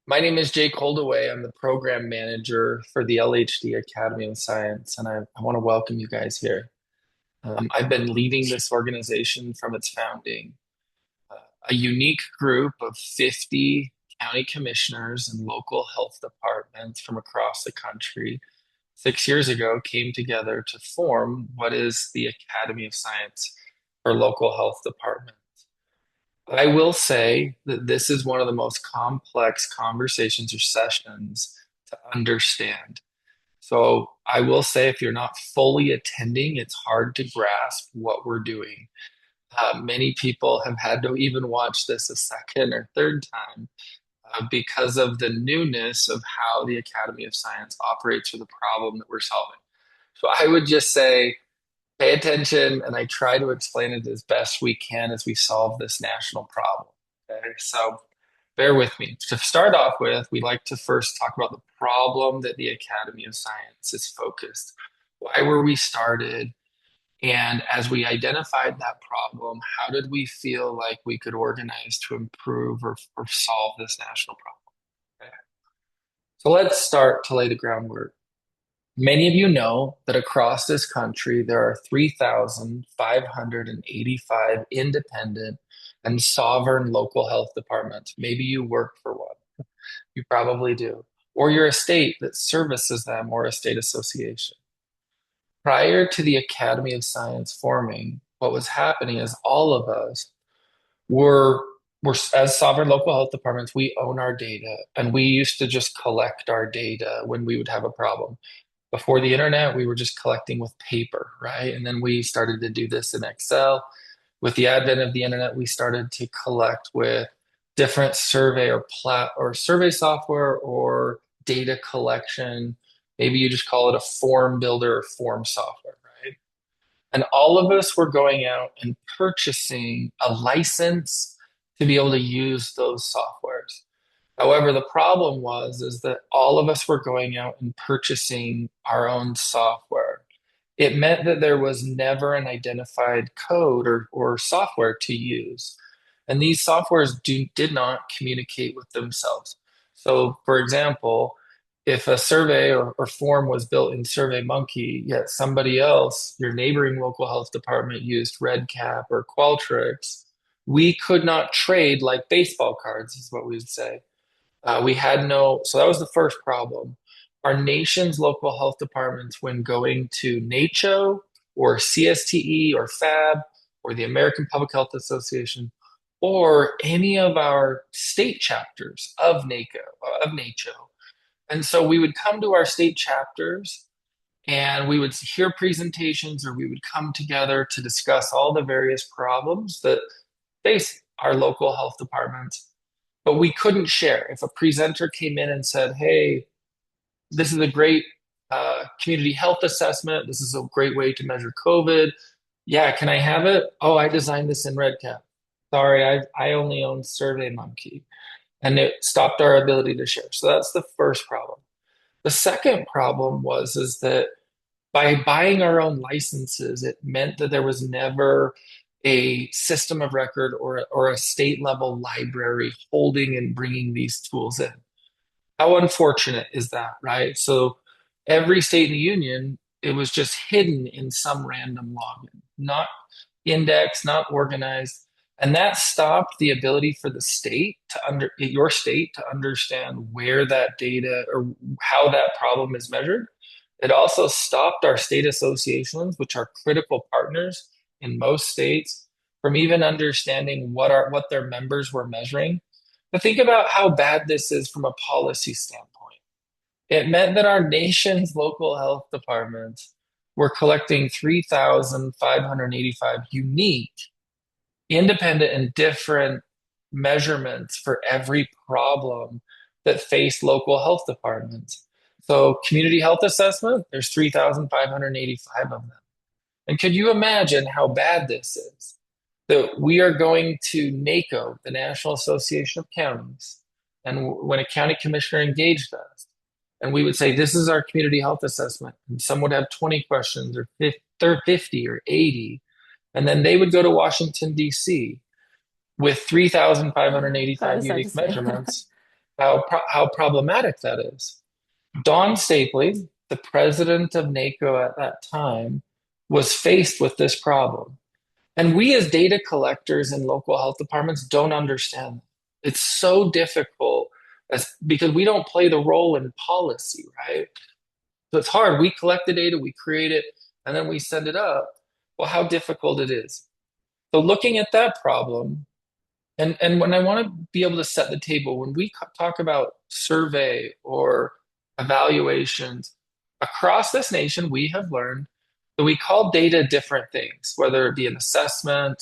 My name is Jake Holdaway. I'm the program manager for the LHD Academy of Science, and I want to welcome you guys here. I've been leading this organization from its founding, uh, a unique group of 50 county commissioners and local health departments from across the country 6 years ago came together to form what is the Academy of Science for local health departments. I will say that this is one of the most complex conversations or sessions to understand. So I will say if you're not fully attending, it's hard to grasp what we're doing. Many people have had to even watch this a second or third time because of the newness of how the Academy of Science operates for the problem that we're solving. So I would just say pay attention, and I try to explain it as best we can as we solve this national problem. Okay, so bear with me. To start off with, we like to first talk about the problem that the Academy of Science is focused. Why were we started? And as we identified that problem, how did we feel like we could organize to improve or solve this national problem? Okay. So let's start to lay the groundwork. Many of you know that across this country, there are 3,585 independent and sovereign local health departments. Maybe you work for one. You probably do. Or you're a state that services them or a state association. Prior to the Academy of Science forming, what was happening is all of us were, were as sovereign local health departments, we own our data and we used to just collect our data when we would have a problem. Before the internet, we were just collecting with paper, right? And then we started to do this in Excel. With the advent of the internet, we started to collect with different survey or survey software or data collection. Maybe you just call it a form builder or form software, right? And all of us were going out and purchasing a license to be able to use those softwares. However, the problem was is that all of us were going out and purchasing our own software. It meant that there was never an identified code or software to use. And these softwares did not communicate with themselves. So, for example, if a survey or form was built in SurveyMonkey, yet somebody else, your neighboring local health department, used RedCap or Qualtrics, we could not trade like baseball cards, is what we would say. We had no, so that was the first problem. Our nation's local health departments, when going to NACHO or CSTE or FAB or the American Public Health Association or any of our state chapters of NACHO. And so we would come to our state chapters and we would hear presentations or we would come together to discuss all the various problems that face our local health departments, but we couldn't share. If a presenter came in and said, "Hey, this is a great community health assessment. This is a great way to measure COVID. Yeah, can I have it? Oh, I designed this in RedCap. Sorry, I only own SurveyMonkey." And it stopped our ability to share. So that's the first problem. The second problem was is that by buying our own licenses, it meant that there was never a system of record or a state level library holding and bringing these tools in. How unfortunate is that, right? So every state in the union, it was just hidden in some random login, not indexed, not organized. And that stopped the ability for the state your state to understand where that data or how that problem is measured. It also stopped our state associations, which are critical partners in most states, from even understanding what their members were measuring. But think about how bad this is from a policy standpoint. It meant that our nation's local health departments were collecting 3,585 unique, independent, and different measurements for every problem that faced local health departments. So, community health assessment, there's 3,585 of them. And could you imagine how bad this is? That we are going to NACO, the National Association of Counties, and when a county commissioner engaged us, and we would say, "This is our community health assessment," and some would have 20 questions or 50 or 80, and then they would go to Washington, D.C. with That 3,585 is sad to unique say. measurements. how problematic that is. Don Stapley, the president of NACO at that time, was faced with this problem. And we, as data collectors in local health departments, don't understand. It's so difficult because we don't play the role in policy, right? So it's hard. We collect the data, we create it, and then we send it up. Well, how difficult it is. So looking at that problem, and when I want to be able to set the table, when we talk about survey or evaluations across this nation, we have learned that we call data different things, whether it be an assessment,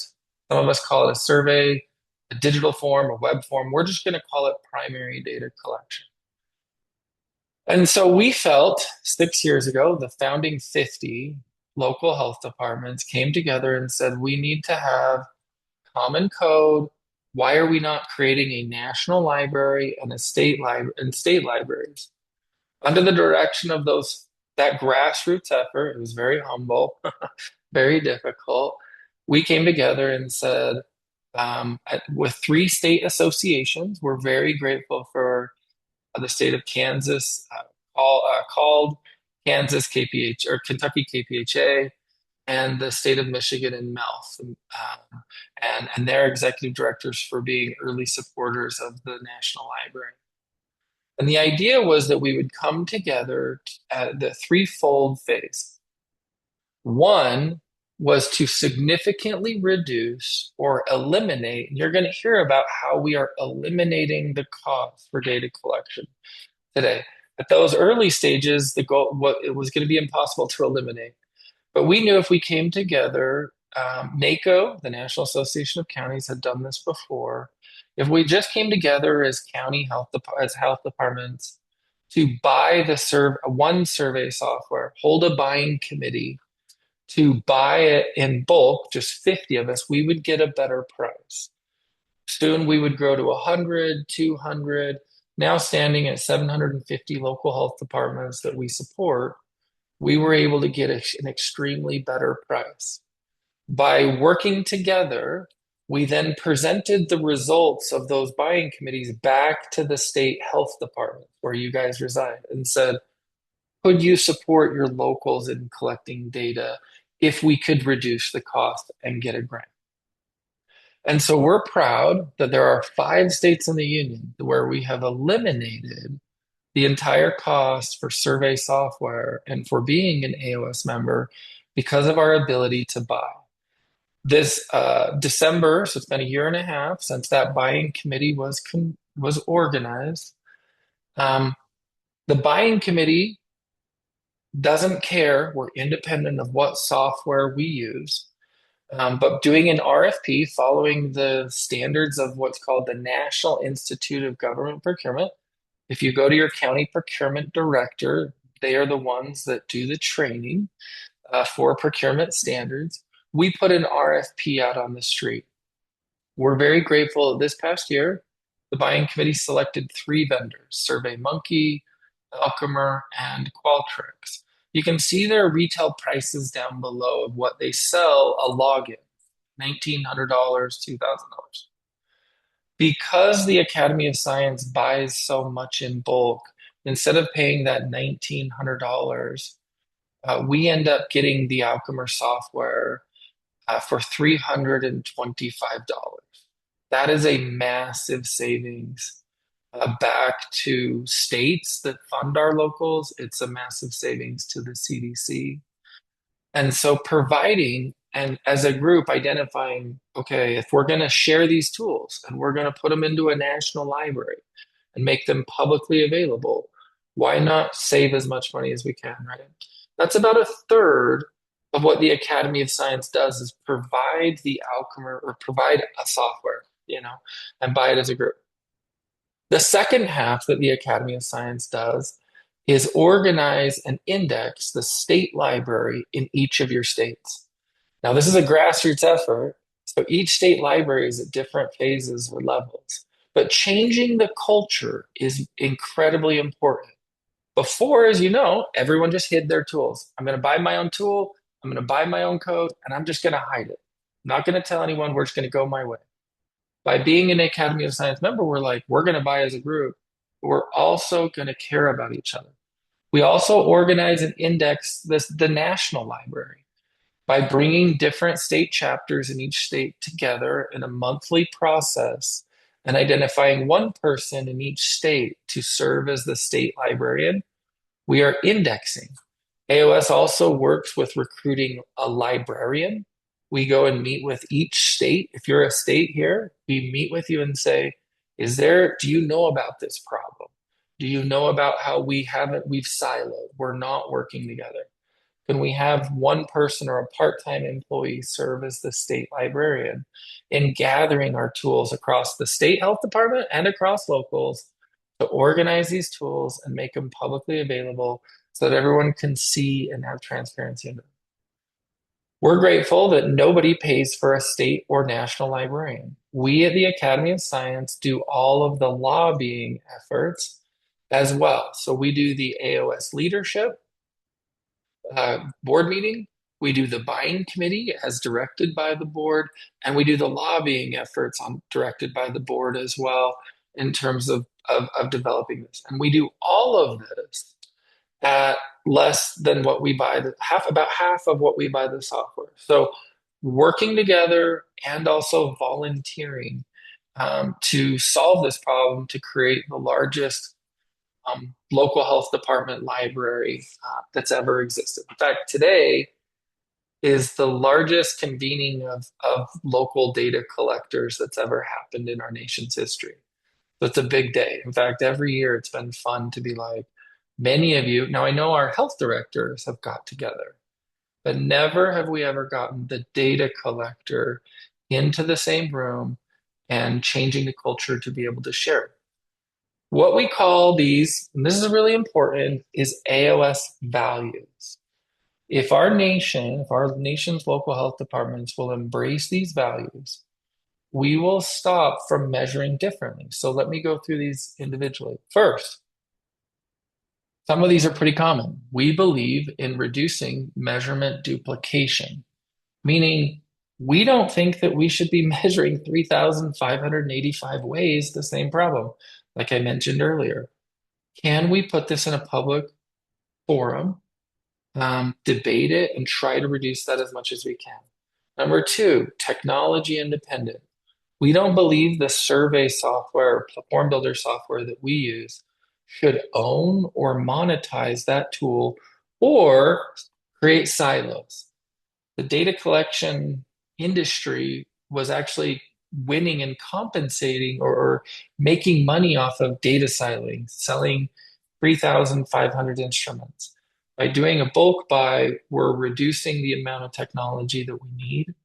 some of us call it a survey, a digital form, a web form. We're just going to call it primary data collection. And so we felt 6 years ago, the founding 50 local health departments came together and said, we need to have common code. Why are we not creating a national library and a state library and state libraries? Under the direction of that grassroots effort, it was very humble, very difficult. We came together and said, with three state associations, we're very grateful for the state of Kansas, called Kansas KPH or Kentucky KPHA, and the state of Michigan and MELF, and their executive directors for being early supporters of the National Library. And the idea was that we would come together at the threefold phase. One was to significantly reduce or eliminate, and you're going to hear about how we are eliminating the cost for data collection today. At those early stages, the goal, it was going to be impossible to eliminate. But we knew if we came together, NACO, the National Association of Counties, had done this before. If we just came together as as health departments to buy one survey software, hold a buying committee to buy it in bulk, just 50 of us, we would get a better price. Soon we would grow to 100, 200, now standing at 750 local health departments that we support. We were able to get an extremely better price. By working together, we then presented the results of those buying committees back to the state health department where you guys reside and said, could you support your locals in collecting data if we could reduce the cost and get a grant? And so we're proud that there are 5 states in the union where we have eliminated the entire cost for survey software and for being an AoS member because of our ability to buy. This December, so it's been a year and a half since that buying committee was organized. The buying committee doesn't care. We're independent of what software we use. But doing an RFP following the standards of what's called the National Institute of Government Procurement. If you go to your county procurement director, they are the ones that do the training for procurement standards. We put an RFP out on the street. We're very grateful this past year, the buying committee selected 3 vendors, SurveyMonkey, Alchemer, and Qualtrics. You can see their retail prices down below of what they sell a login, $1,900, $2,000. Because the Academy of Science buys so much in bulk, instead of paying that $1,900, we end up getting the Alchemer software for $325. That is a massive savings back to states that fund our locals. It's a massive savings to the CDC. And so providing and as a group identifying, okay, if we're going to share these tools and we're going to put them into a national library and make them publicly available, why not save as much money as we can, right? That's about a third of what the Academy of Science does is provide the Alchemer or provide a software, and buy it as a group. The second half that the Academy of Science does is organize and index the state library in each of your states. Now, this is a grassroots effort, so each state library is at different phases or levels. But changing the culture is incredibly important. Before, as you know, everyone just hid their tools. I'm going to buy my own tool, I'm going to buy my own code, and I'm just going to hide it. I'm not going to tell anyone, we're just going to go my way. By being an Academy of Science member, we're like, we're going to buy as a group. We're also going to care about each other. We also organize and index the National Library by bringing different state chapters in each state together in a monthly process and identifying one person in each state to serve as the state librarian. We are indexing. AoS also works with recruiting a librarian. We go and meet with each state. If you're a state here, we meet with you and say, do you know about this problem? Do you know about how we've siloed? We're not working together. Can we have one person or a part-time employee serve as the state librarian in gathering our tools across the state health department and across locals to organize these tools and make them publicly available so that everyone can see and have transparency in them? We're grateful that nobody pays for a state or national librarian. We at the Academy of Science do all of the lobbying efforts as well. So we do the AoS leadership board meeting. We do the buying committee as directed by the board, and we do the lobbying efforts directed by the board as well in terms of developing this. And we do all of this at less than what we buy, about half of what we buy the software. So working together and also volunteering to solve this problem to create the largest local health department library that's ever existed. In fact, today is the largest convening of local data collectors that's ever happened in our nation's history. So it's a big day. In fact, every year it's been fun to be like, many of you, now I know our health directors have got together, but never have we ever gotten the data collector into the same room and changing the culture to be able to share it. What we call these, and this is really important, is AoS values. If our nation's local health departments will embrace these values, we will stop from measuring differently. So let me go through these individually. First, some of these are pretty common. We believe in reducing measurement duplication, meaning we don't think that we should be measuring 3,585 ways the same problem, like I mentioned earlier. Can we put this in a public forum, debate it, and try to reduce that as much as we can? Number two, technology independent. We don't believe the survey software, form builder software that we use should own or monetize that tool or create silos. The data collection industry was actually winning and compensating or making money off of data siloing, selling 3,500 instruments. By doing a bulk buy, we're reducing the amount of technology that we need,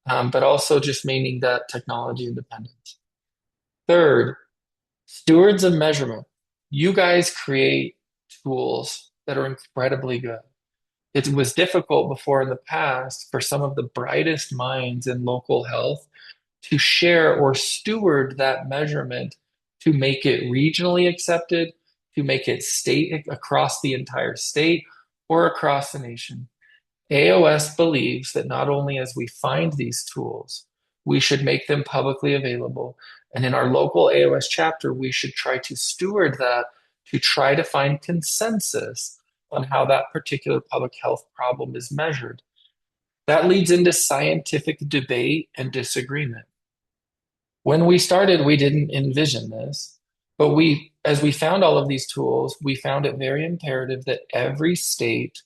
but also just meaning that technology independence. Third, stewards of measurement. You guys create tools that are incredibly good. It was difficult before in the past for some of the brightest minds in local health to share or steward that measurement to make it regionally accepted, to make it state across the entire state or across the nation. AoS believes that not only as we find these tools, we should make them publicly available. And in our local AoS chapter, we should try to steward that to try to find consensus on how that particular public health problem is measured. That leads into scientific debate and disagreement. When we started, we didn't envision this, but as we found all of these tools, we found it very imperative that every state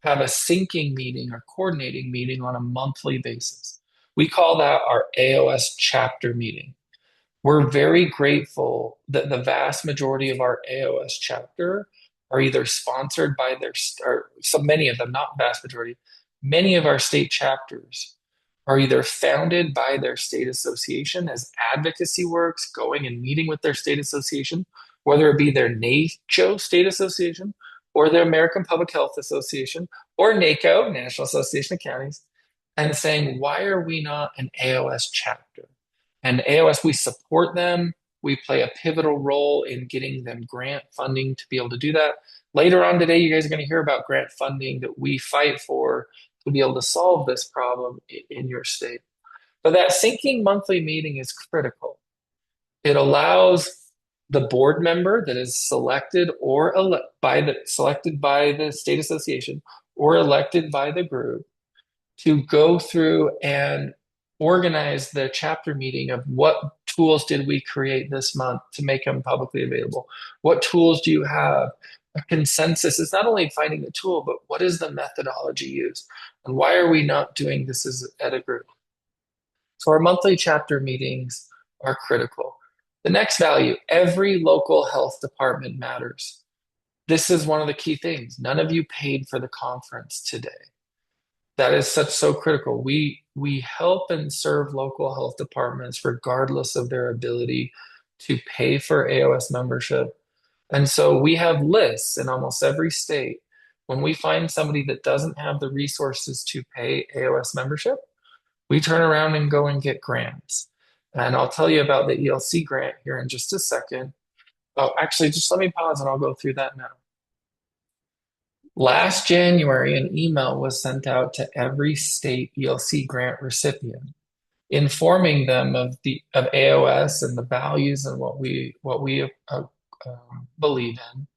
have a syncing meeting or coordinating meeting on a monthly basis. We call that our AoS chapter meeting. We're very grateful that the vast majority of our AoS chapter are either sponsored by or so many of them, not vast majority, many of our state chapters are either founded by their state association as advocacy works, going and meeting with their state association, whether it be their NACCHO state association or the American Public Health Association or NACO, National Association of Counties, and saying, why are we not an AoS chapter? And AoS, we support them. We play a pivotal role in getting them grant funding to be able to do that. Later on today, you guys are going to hear about grant funding that we fight for to be able to solve this problem in your state. But that syncing monthly meeting is critical. It allows the board member that is selected or selected by the state association or elected by the group to go through and organize the chapter meeting of what tools did we create this month to make them publicly available? What tools do you have? A consensus is not only finding the tool, but what is the methodology used? And why are we not doing this as at a group? So our monthly chapter meetings are critical. The next value, every local health department matters. This is one of the key things. None of you paid for the conference today. That is so critical. We help and serve local health departments regardless of their ability to pay for AoS membership. And so we have lists in almost every state. When we find somebody that doesn't have the resources to pay AoS membership, we turn around and go and get grants. And I'll tell you about the ELC grant here in just a second. Oh, actually, just let me pause and I'll go through that now. Last January, an email was sent out to every state ELC grant recipient, informing them of AoS and the values and what we believe in.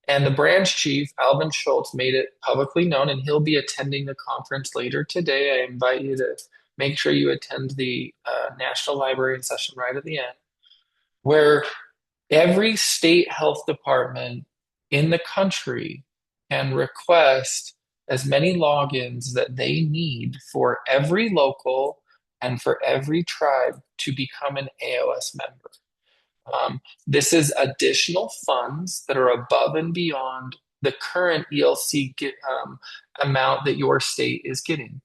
And the branch chief, Alvin Schultz, made it publicly known, and he'll be attending the conference later today. I invite you to make sure you attend the National Library session right at the end, where every state health department in the country can request as many logins that they need for every local and for every tribe to become an AoS member. This is additional funds that are above and beyond the current amount that your state is getting.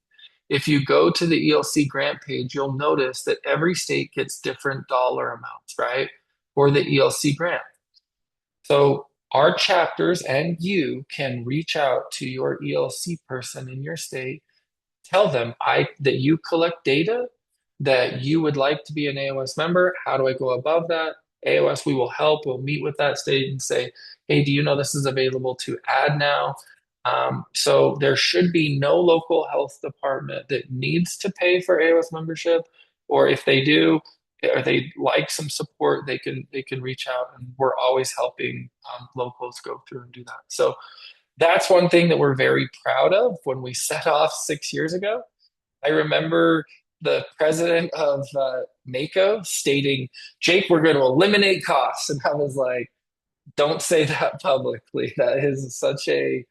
If you go to the ELC grant page, you'll notice that every state gets different dollar amounts, right, for the ELC grant. So our chapters and you can reach out to your ELC person in your state, tell them that you collect data, that you would like to be an AoS member. How do I go above that? AoS, we will help. We'll meet with that state and say, hey, do you know this is available to add now? So there should be no local health department that needs to pay for AoS membership, or if they do, or they like some support, they can reach out, and we're always helping locals go through and do that. So that's one thing that we're very proud of. When we set off 6 years ago, I remember the president of NACO stating, Jake, we're going to eliminate costs. And I was like, don't say that publicly. That is such a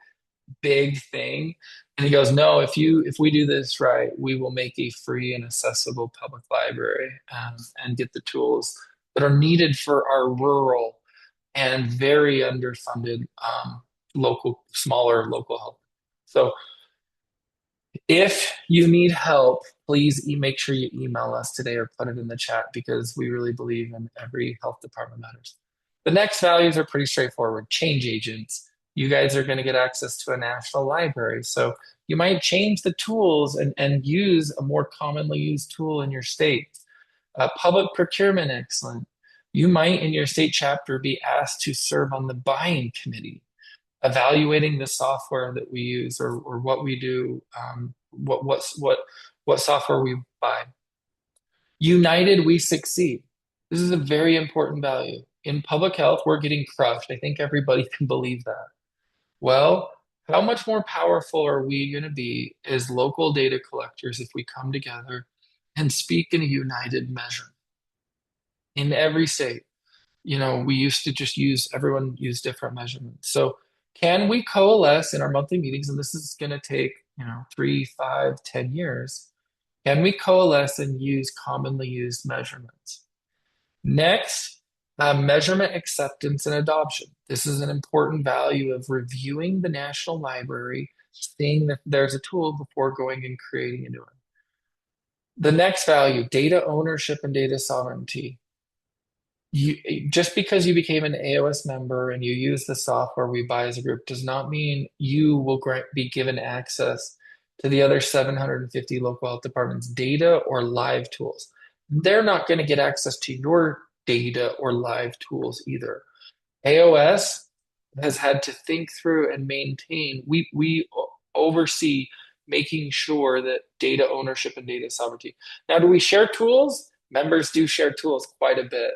big thing. And he goes, no, if we do this right, we will make a free and accessible public library, and get the tools that are needed for our rural and very underfunded smaller local health. So if you need help, please make sure you email us today or put it in the chat, because we really believe in every health department matters. The next values are pretty straightforward. Change agents. You guys are going to get access to a national library. So you might change the tools and use a more commonly used tool in your state. Public procurement, excellent. You might in your state chapter be asked to serve on the buying committee, evaluating the software that we use or what we do, what software we buy. United, we succeed. This is a very important value. In public health, we're getting crushed. I think everybody can believe that. Well, how much more powerful are we going to be as local data collectors if we come together and speak in a united measure in every state? We used to just everyone use different measurements. So can we coalesce in our monthly meetings? And this is going to take, 3, 5, 10 years. Can we coalesce and use commonly used measurements? Next, measurement acceptance and adoption. This is an important value of reviewing the National Library, seeing that there's a tool before going and creating a new one. The next value, data ownership and data sovereignty. Just because you became an AoS member and you use the software we buy as a group does not mean you will be given access to the other 750 local health departments' data or live tools. They're not going to get access to your data or live tools either. AoS has had to think through and maintain. We oversee making sure that data ownership and data sovereignty. Now, do we share tools? Members do share tools quite a bit.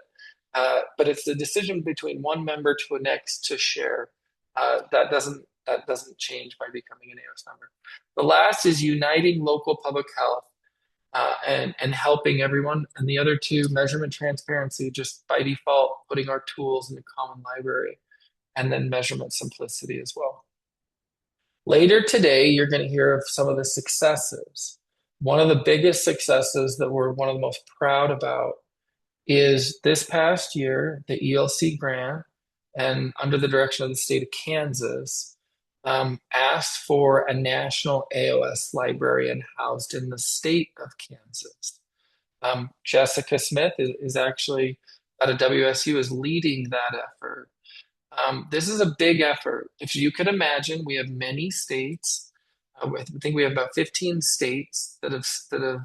but it's the decision between one member to a next to share. That doesn't change by becoming an AOS member. The last is uniting local public health and helping everyone. And the other two, measurement transparency, just by default, putting our tools in the common library, and then measurement simplicity as well. Later today, you're going to hear of some of the successes. One of the biggest successes that we're one of the most proud about is this past year, the ELC grant, and under the direction of the state of Kansas, asked for a national AoS librarian housed in the state of Kansas. Jessica Smith is actually out of WSU is leading that effort. This is a big effort. If you could imagine, we have many states. I think we have about 15 states that have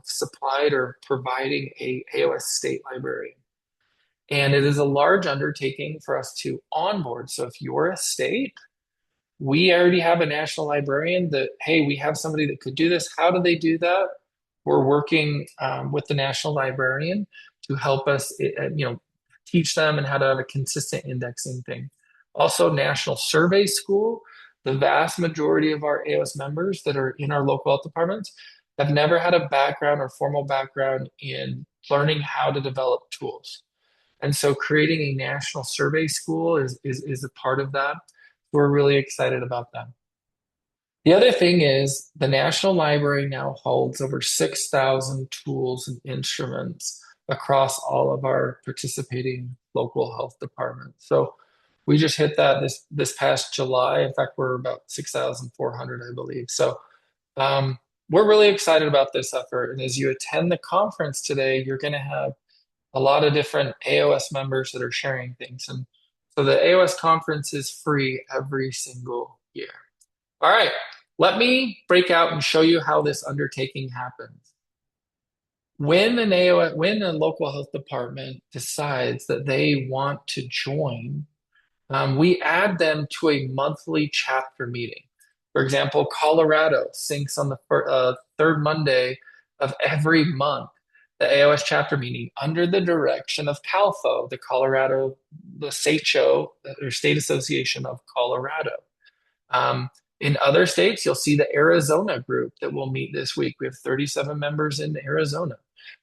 supplied or providing a AOS state librarian. And it is a large undertaking for us to onboard. So if you're a state, we already have a national librarian that, hey, we have somebody that could do this. How do they do that? We're working with the national librarian to help us, teach them and how to have a consistent indexing thing. Also, National Survey School. The vast majority of our AOS members that are in our local health departments have never had a background or formal background in learning how to develop tools. And so creating a national survey school is a part of that. We're really excited about that. The other thing is the National Library now holds over 6,000 tools and instruments across all of our participating local health departments. So we just hit that this past July. In fact, we're about 6,400, I believe. So we're really excited about this effort. And as you attend the conference today, you're going to have a lot of different AOS members that are sharing things. And so the AOS conference is free every single year. All right, let me break out and show you how this undertaking happens. When a local health department decides that they want to join, we add them to a monthly chapter meeting. For example, Colorado syncs on the third Monday of every month, the AOS chapter meeting under the direction of CALFO, the state show or state association of Colorado. In other states, you'll see the Arizona group that will meet this week. We have 37 members in Arizona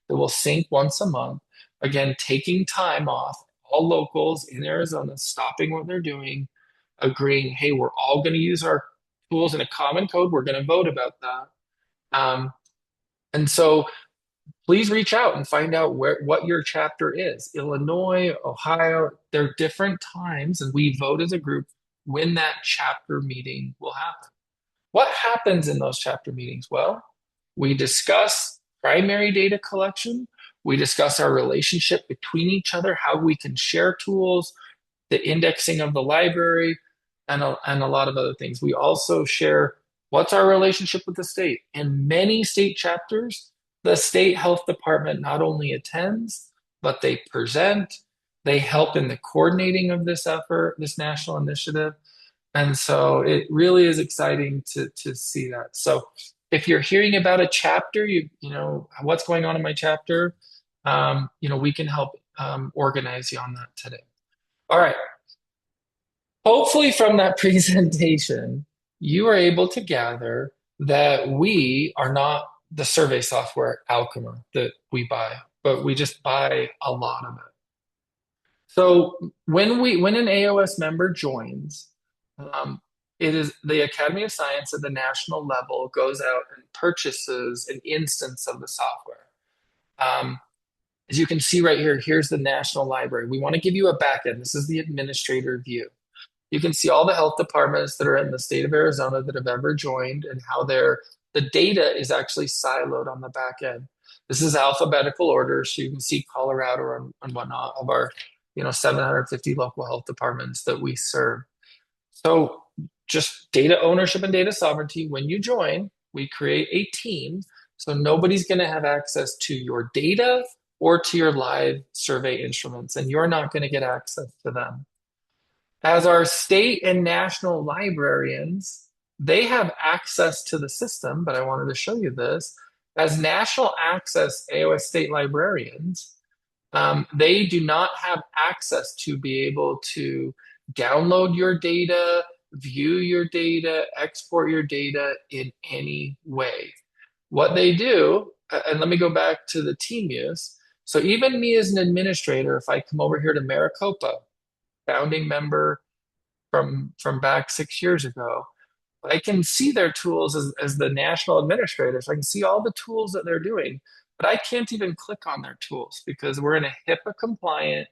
that will sync once a month. Again, taking time off, all locals in Arizona stopping what they're doing, agreeing, hey, we're all going to use our tools in a common code. We're going to vote about that. And so please reach out and find out what your chapter is. Illinois, Ohio, there are different times, and we vote as a group when that chapter meeting will happen. What happens in those chapter meetings? Well, we discuss primary data collection. We discuss our relationship between each other, how we can share tools, the indexing of the library, and a lot of other things. We also share what's our relationship with the state. In many state chapters, the state health department not only attends, but they present, they help in the coordinating of this effort, this national initiative. And so it really is exciting to see that. So if you're hearing about a chapter, you know, what's going on in my chapter, we can help organize you on that today. All right. Hopefully from that presentation, you are able to gather that we are not the survey software Alchema that we buy, but we just buy a lot of it. So when an AOS member joins, it is the Academy of Science at the national level goes out and purchases an instance of the software. As you can see right here, here's the National Library. We want to give you a backend. This is the administrator view. You can see all the health departments that are in the state of Arizona that have ever joined and how the data is actually siloed on the back end. This is alphabetical order, so you can see Colorado and whatnot of our 750 local health departments that we serve. So just data ownership and data sovereignty. When you join, we create a team, so nobody's going to have access to your data or to your live survey instruments, and you're not going to get access to them. As our state and national librarians, they have access to the system, but I wanted to show you this. As national access AOS state librarians, They do not have access to be able to download your data, view your data, export your data in any way. What they do, and let me go back to the team use. So even me as an administrator, if I come over here to Maricopa, founding member from back 6 years ago, I can see their tools as the national administrator. So I can see all the tools that they're doing, but I can't even click on their tools because we're in a HIPAA compliant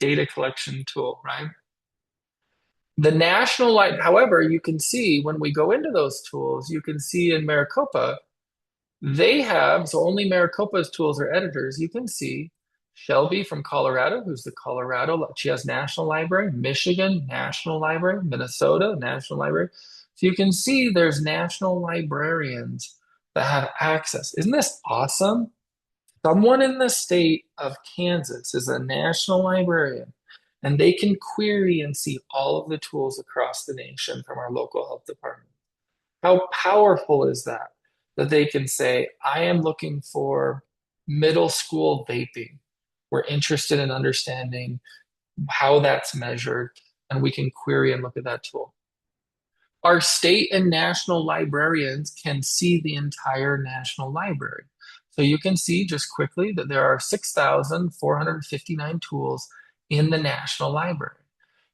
data collection tool, right? The national light, however, you can see when we go into those tools, you can see in Maricopa, they have, so only Maricopa's tools are editors. You can see Shelby from Colorado, who's the Colorado, she has National Library, Michigan, National Library, Minnesota, National Library. So you can see there's national librarians that have access. Isn't this awesome? Someone in the state of Kansas is a national librarian, and they can query and see all of the tools across the nation from our local health department. How powerful is that? That they can say, I am looking for middle school vaping. We're interested in understanding how that's measured, and we can query and look at that tool. Our state and national librarians can see the entire national library. So you can see just quickly that there are 6,459 tools in the National Library.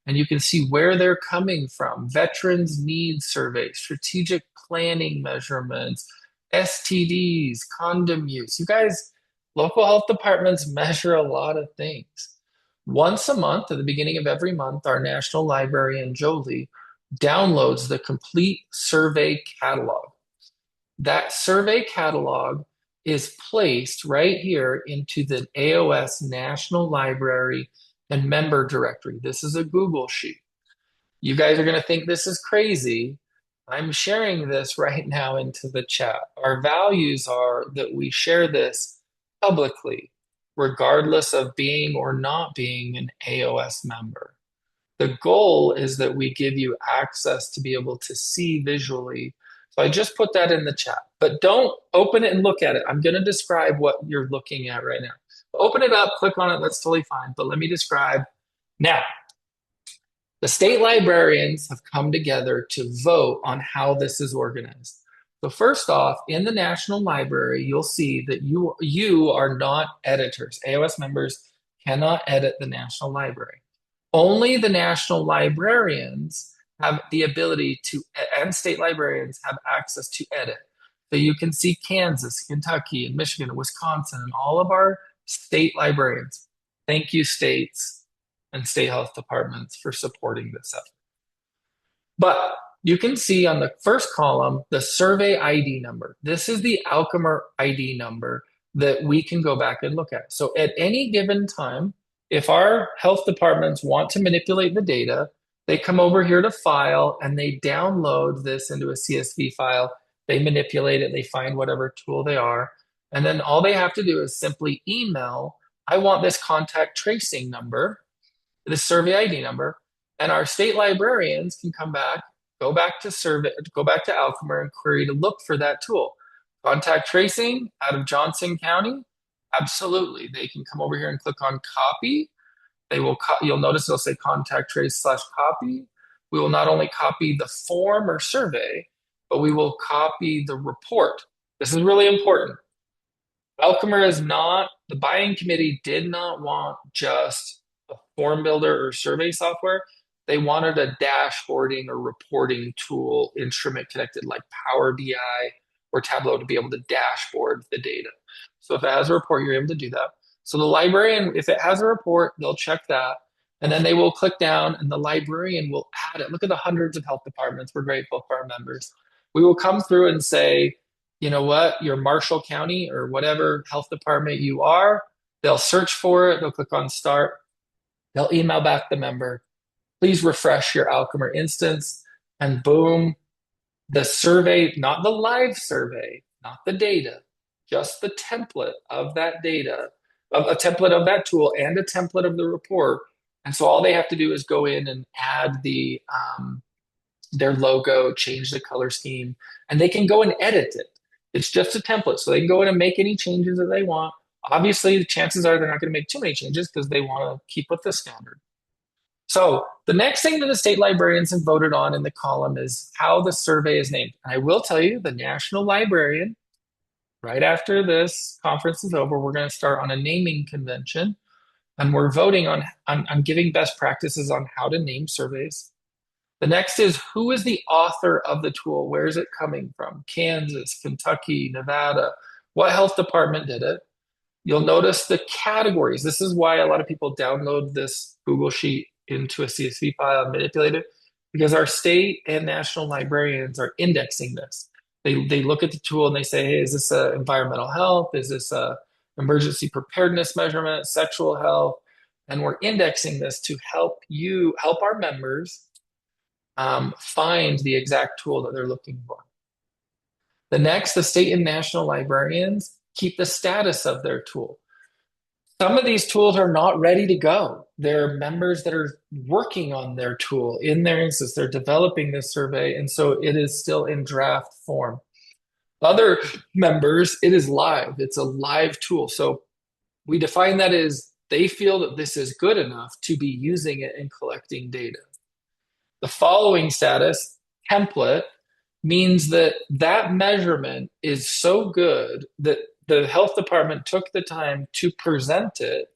And you can see where they're coming from: veterans needs surveys, strategic planning measurements, STDs, condom use. You guys, local health departments measure a lot of things. Once a month, at the beginning of every month, our national librarian, Jolie, downloads the complete survey catalog. That survey catalog is placed right here into the AoS National Library and Member Directory. This is a Google Sheet. You guys are going to think this is crazy. I'm sharing this right now into the chat. Our values are that we share this publicly, regardless of being or not being an AoS member. The goal is that we give you access to be able to see visually. So I just put that in the chat, but don't open it and look at it. I'm going to describe what you're looking at right now. Open it up, click on it, that's totally fine. But let me describe now. The state librarians have come together to vote on how this is organized. So first off, in the National Library, you'll see that you are not editors. AoS members cannot edit the National Library. Only the national librarians have the ability to, and state librarians have access to edit. So you can see Kansas, Kentucky, and Michigan, and Wisconsin, and all of our state librarians. Thank you, states and state health departments, for supporting this effort. But you can see on the first column the survey ID number. This is the Alchemer ID number that we can go back and look at. So at any given time, if our health departments want to manipulate the data, they come over here to file and they download this into a CSV file. They manipulate it, they find whatever tool they are, and then all they have to do is simply email, I want this contact tracing number, this survey ID number, and our state librarians can come back, go back to Alchemer and query to look for that tool. Contact tracing out of Johnson County, absolutely. They can come over here and click on copy. You'll notice it'll say contact trace / copy. We will not only copy the form or survey, but we will copy the report. This is really important. Alchemer is not, the buying committee did not want just a form builder or survey software. They wanted a dashboarding or reporting tool instrument connected like Power BI or Tableau to be able to dashboard the data. So if it has a report, you're able to do that. So the librarian, if it has a report, they'll check that. And then they will click down and the librarian will add it. Look at the hundreds of health departments. We're grateful for our members. We will come through and say, you know what, your Marshall County or whatever health department you are, they'll search for it. They'll click on start. They'll email back the member. Please refresh your Alchemer instance. And boom, the survey, not the live survey, not the data, just the template of that data, a template of that tool and a template of the report. And so all they have to do is go in and add their logo, change the color scheme, and they can go and edit it. It's just a template. So they can go in and make any changes that they want. Obviously, the chances are they're not going to make too many changes because they want to keep with the standard. So the next thing that the state librarians have voted on in the column is how the survey is named. And I will tell you, the national librarian, right after this conference is over, we're going to start on a naming convention, and we're voting on giving best practices on how to name surveys. The next is who is the author of the tool? Where is it coming from? Kansas, Kentucky, Nevada. What health department did it? You'll notice the categories. This is why a lot of people download this Google Sheet into a CSV file and manipulate it, because our state and national librarians are indexing this. They look at the tool and they say, hey, is this a environmental health? Is this a emergency preparedness measurement, sexual health? And we're indexing this to help our members find the exact tool that they're looking for. The next, the state and national librarians keep the status of their tool. Some of these tools are not ready to go. There are members that are working on their tool in their instance. They're developing this survey, and so it is still in draft form. Other members, it is live. It's a live tool. So we define that as they feel that this is good enough to be using it and collecting data. The following status, template, means that that measurement is so good that the health department took the time to present it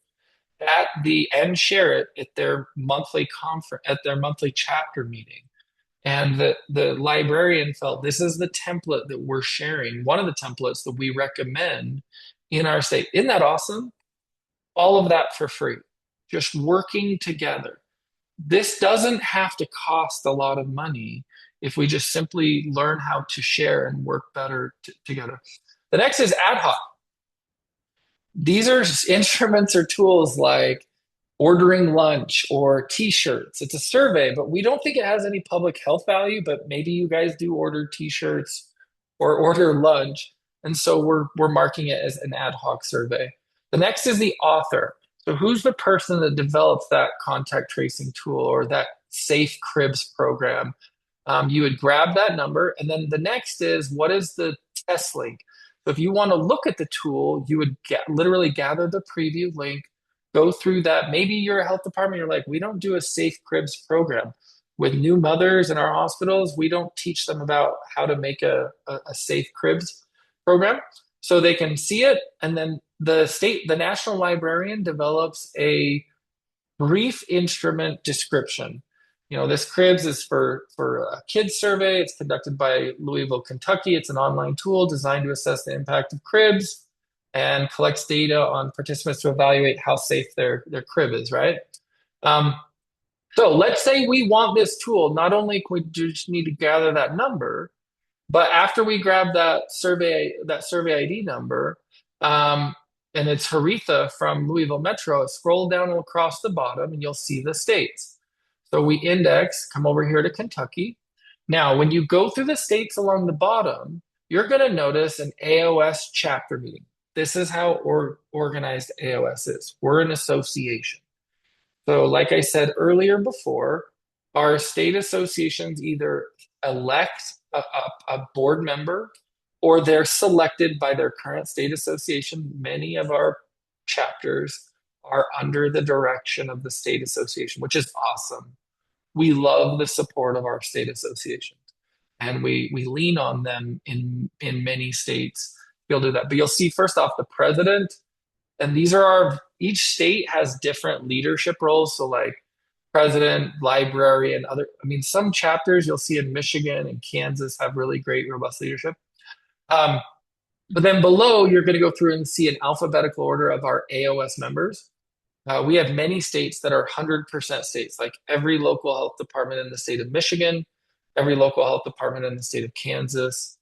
and share it at their monthly conference, at their monthly chapter meeting. And the librarian felt this is the template that we're sharing, one of the templates that we recommend in our state. Isn't that awesome? All of that for free, just working together. This doesn't have to cost a lot of money if we just simply learn how to share and work better together. The next is ad hoc. These are instruments or tools like ordering lunch or t-shirts. It's a survey, but we don't think it has any public health value, but maybe you guys do order t-shirts or order lunch. And so we're marking it as an ad hoc survey. The next is the author. So who's the person that develops that contact tracing tool or that safe cribs program? You would grab that number. And then the next is, what is the test link? So if you want to look at the tool, you would literally gather the preview link, go through that. Maybe you're a health department, you're like, we don't do a safe cribs program. With new mothers in our hospitals, we don't teach them about how to make a safe cribs program. So they can see it. And then the national librarian develops a brief instrument description. This cribs is for a kids survey. It's conducted by Louisville, Kentucky. It's an online tool designed to assess the impact of cribs and collects data on participants to evaluate how safe their crib is, right? So let's say we want this tool. Not only can we just need to gather that number, but after we grab that survey ID number, and it's Haritha from Louisville Metro, scroll down across the bottom and you'll see the states. So we index, come over here to Kentucky. Now, when you go through the states along the bottom, you're going to notice an AoS chapter meeting. This is how organized AoS is. We're an association. So like I said earlier before, our state associations either elect a board member or they're selected by their current state association. Many of our chapters are under the direction of the state association, which is awesome. We love the support of our state associations, and we lean on them in many states to be able to do that. But you'll see first off the president, and each state has different leadership roles. So like president, library, and some chapters you'll see in Michigan and Kansas have really great, robust leadership. But then below, you're going to go through and see an alphabetical order of our AoS members. We have many states that are 100% states, like every local health department in the state of Michigan, every local health department in the state of Kansas,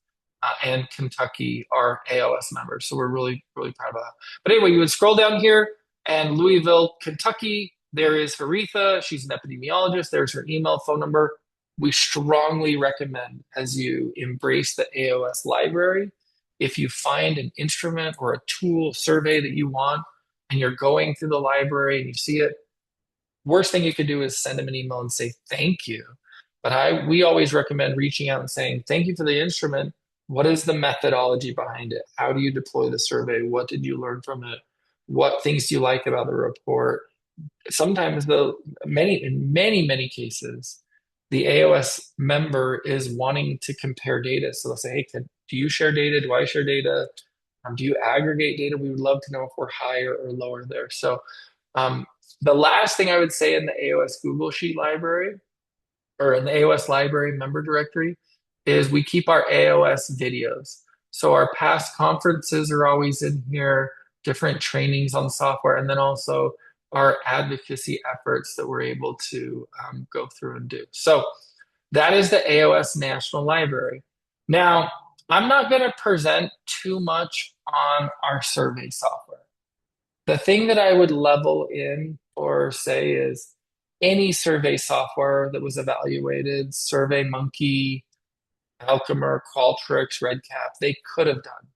and Kentucky are AoS members. So we're really, really proud of that. But anyway, you would scroll down here, and Louisville, Kentucky, there is Haritha. She's an epidemiologist. There's her email, phone number. We strongly recommend, as you embrace the AoS library, if you find an instrument or a tool survey that you want, and you're going through the library and you see it, worst thing you could do is send them an email and say thank you. But we always recommend reaching out and saying thank you for the instrument. What is the methodology behind it? How do you deploy the survey? What did you learn from it? What things do you like about the report? Sometimes in many cases, the AoS member is wanting to compare data. So they'll say, hey, do you share data? Do I share data? Do you aggregate data? We would love to know if we're higher or lower there. So um, the last thing I would say in the AoS Google Sheet library or in the AoS library member directory is we keep our AoS videos. So our past conferences are always in here, different trainings on software, and then also our advocacy efforts that we're able to go through and do. So that is the AoS National Library. Now, I'm not going to present too much on our survey software. The thing that I would level in or say is any survey software that was evaluated, SurveyMonkey, Alchemer, Qualtrics, RedCap, they could have done.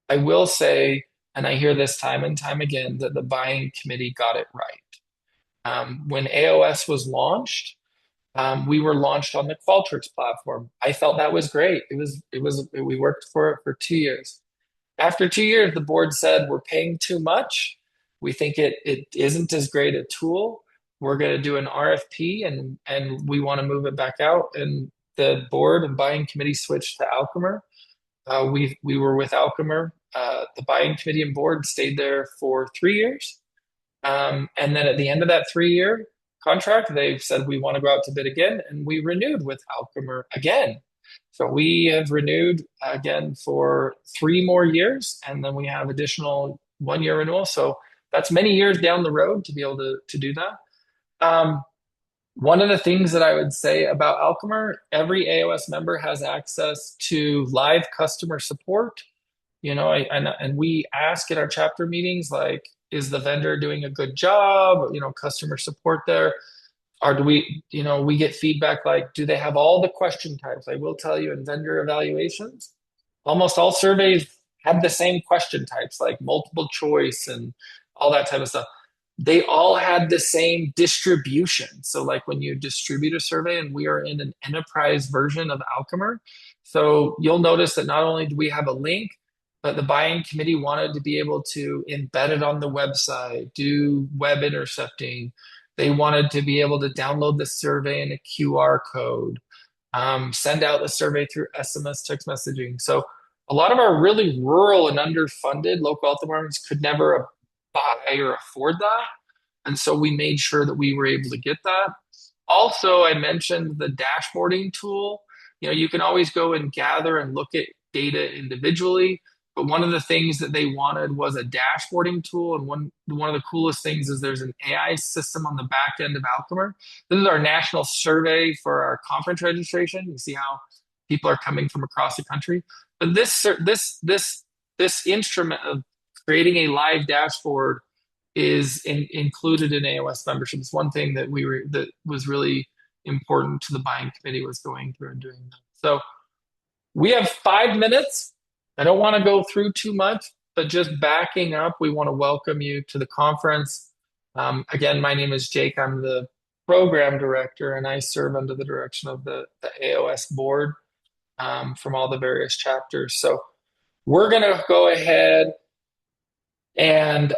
I will say, and I hear this time and time again, that the buying committee got it right. When AoS was launched, we were launched on the Qualtrics platform. I felt that was great. We worked for it for 2 years. After 2 years, the board said, we're paying too much. We think it isn't as great a tool. We're going to do an RFP and we want to move it back out. And the board and buying committee switched to Alchemer. We were with Alchemer. The buying committee and board stayed there for 3 years. And then at the end of that 3 year contract, they said, we want to go out to bid again. And we renewed with Alchemer again. So we have renewed again for 3 more years, and then we have additional 1 year renewal. So that's many years down the road to be able to do that. Um, One of the things that I would say about Alchemer, every AoS member has access to live customer support. And we ask in our chapter meetings, like, is the vendor doing a good job? Customer support there. Or we get feedback like, do they have all the question types? I will tell you in vendor evaluations, almost all surveys have the same question types, like multiple choice and all that type of stuff. They all had the same distribution. So, like when you distribute a survey, and we are in an enterprise version of Alchemer, so you'll notice that not only do we have a link, but the buying committee wanted to be able to embed it on the website, do web intercepting. They wanted to be able to download the survey in a QR code, send out the survey through SMS text messaging. So a lot of our really rural and underfunded local health departments could never buy or afford that. And so we made sure that we were able to get that. Also, I mentioned the dashboarding tool. You can always go and gather and look at data individually. But one of the things that they wanted was a dashboarding tool. And one of the coolest things is there's an AI system on the back end of Alchemer. This is our national survey for our conference registration. You see how people are coming from across the country. But this instrument of creating a live dashboard is included in AoS membership. It's one thing that that was really important to the buying committee was going through and doing that. So we have 5 minutes. I don't want to go through too much, but just backing up, we want to welcome you to the conference. Again, my name is Jake. I'm the program director, and I serve under the direction of the AoS board from all the various chapters. So we're going to go ahead and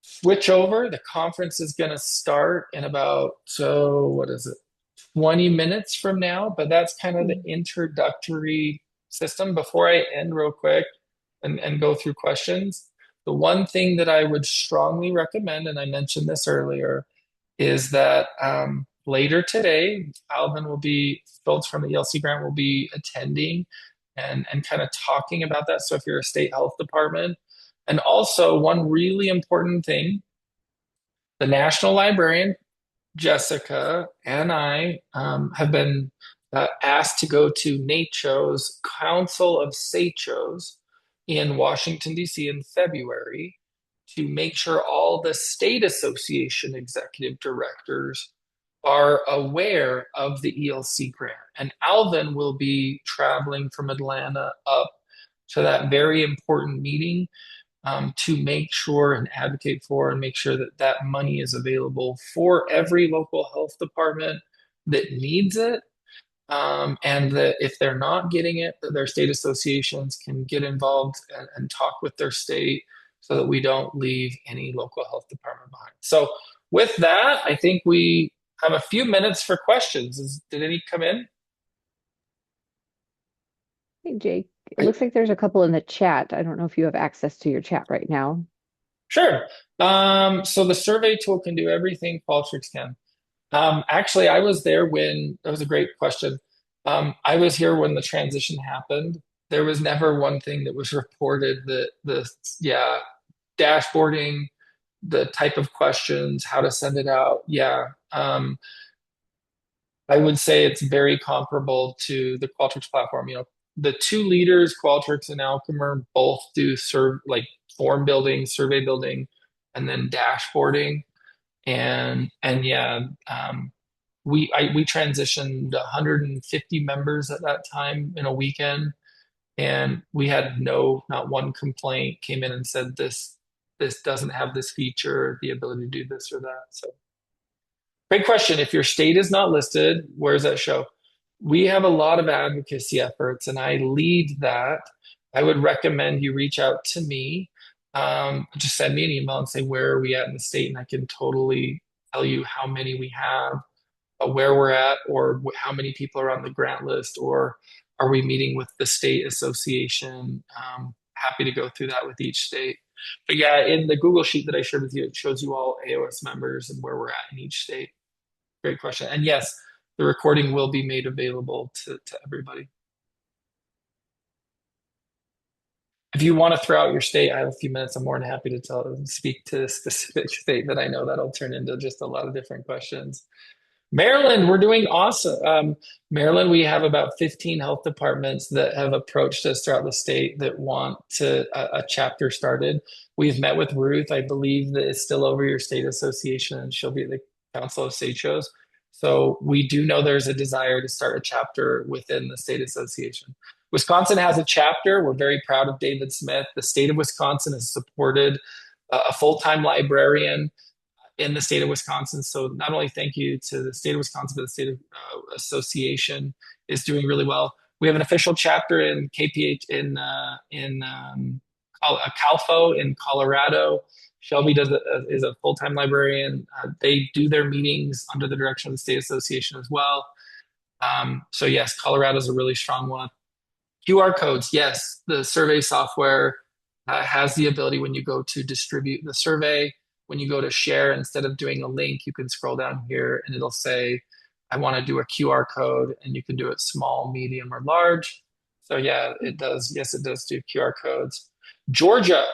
switch over. The conference is going to start in about, so what is it, 20 minutes from now, but that's kind of the introductory system. Before I end real quick and go through questions, the one thing that I would strongly recommend, and I mentioned this earlier, is that later today, Schultz from the ELC grant will be attending and kind of talking about that. So if you're a state health department, and also one really important thing, the national librarian, Jessica, and I have been asked to go to NACCHO's Council of SACHOs in Washington, D.C. in February to make sure all the state association executive directors are aware of the ELC grant. And Alvin will be traveling from Atlanta up to that very important meeting to make sure and advocate for and make sure that that money is available for every local health department that needs it. And that if they're not getting it, that their state associations can get involved and talk with their state so that we don't leave any local health department behind. So with that, I think we have a few minutes for questions. Did any come in? Hey, Jake. It I, looks like there's a couple in the chat. I don't know if you have access to your chat right now. sure. So the survey tool can do everything Qualtrics can. Actually, I was there when that was a great question. I was here when the transition happened. There was never one thing that was reported that yeah, dashboarding, the type of questions, how to send it out. Yeah. I would say it's very comparable to the Qualtrics platform. The two leaders, Qualtrics and Alchemer, both do serve like form building, survey building, and then dashboarding. And yeah, we transitioned 150 members at that time in a weekend, and we had not one complaint came in and said this doesn't have this feature, the ability to do this or that. So great question. If your state is not listed, where does that show? We have a lot of advocacy efforts, and I lead that. I would recommend you reach out to me. Just send me an email and say, where are we at in the state? And I can totally tell you how many we have, where we're at, or how many people are on the grant list, or are we meeting with the state association? Happy to go through that with each state. But yeah, in the Google sheet that I shared with you, it shows you all AoS members and where we're at in each state. Great question. And yes, the recording will be made available to everybody. If you want to throw out your state, I have a few minutes. I'm more than happy to speak to a specific state that I know that'll turn into just a lot of different questions. Maryland, we're doing awesome. Maryland, we have about 15 health departments that have approached us throughout the state that want a chapter started. We've met with Ruth. I believe that it's still over your state association, and she'll be at the Council of State Shows. So we do know there's a desire to start a chapter within the state association. Wisconsin has a chapter. We're very proud of David Smith. The state of Wisconsin has supported a full-time librarian in the state of Wisconsin. So not only thank you to the state of Wisconsin, but the state of association is doing really well. We have an official chapter in KPH in Calfo in Colorado. Shelby is a full-time librarian. They do their meetings under the direction of the state association as well. So yes, Colorado is a really strong one. QR codes, yes, the survey software has the ability when you go to distribute the survey, when you go to share, instead of doing a link, you can scroll down here and it'll say, I want to do a QR code, and you can do it small, medium, or large. So yeah, it does. Yes, it does do QR codes. Georgia.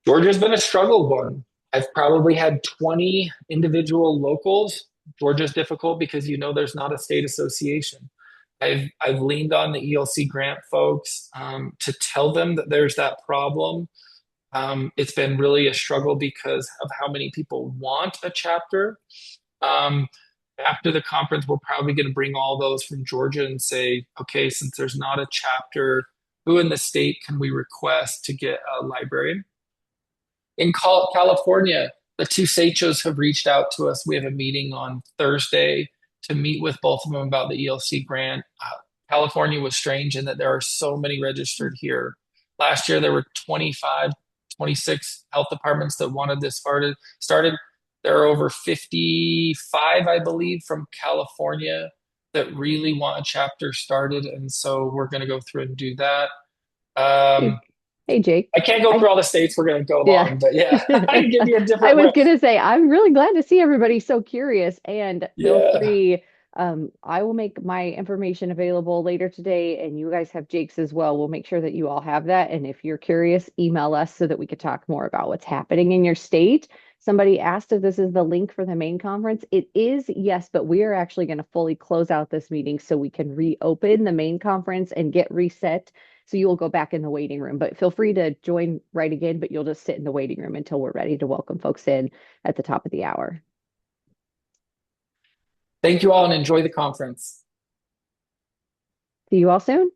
Georgia's been a struggle one. I've probably had 20 individual locals. Georgia's difficult because there's not a state association. I've leaned on the ELC grant folks to tell them that there's that problem. It's been really a struggle because of how many people want a chapter. Um, After the conference, we're probably going to bring all those from Georgia and say, okay, since there's not a chapter, who in the state can we request to get a librarian? In California, the two SACHOs have reached out to us. We have a meeting on Thursday to meet with both of them about the ELC grant. California was strange in that there are so many registered here. Last year, there were 25, 26 health departments that wanted this started. There are over 55, I believe, from California that really want a chapter started. And so we're going to go through and do that. Hey, Um, hey, Jake. I can't go I through all the states we're going to go Yeah. long, but yeah, I can give you a I different was way. gonna say, I'm really glad to see everybody so curious and feel Yeah. free. I will make my information available later today, and you guys have Jake's as well. We'll make sure that you all have that. And if you're curious, email us so that we could talk more about what's happening in your state. Somebody asked if this is the link for the main conference. It is, yes, but we are actually going to fully close out this meeting so we can reopen the main conference and get reset, so you will go back in the waiting room, but feel free to join right again, but you'll just sit in the waiting room until we're ready to welcome folks in at the top of the hour. Thank you all and enjoy the conference. See you all soon.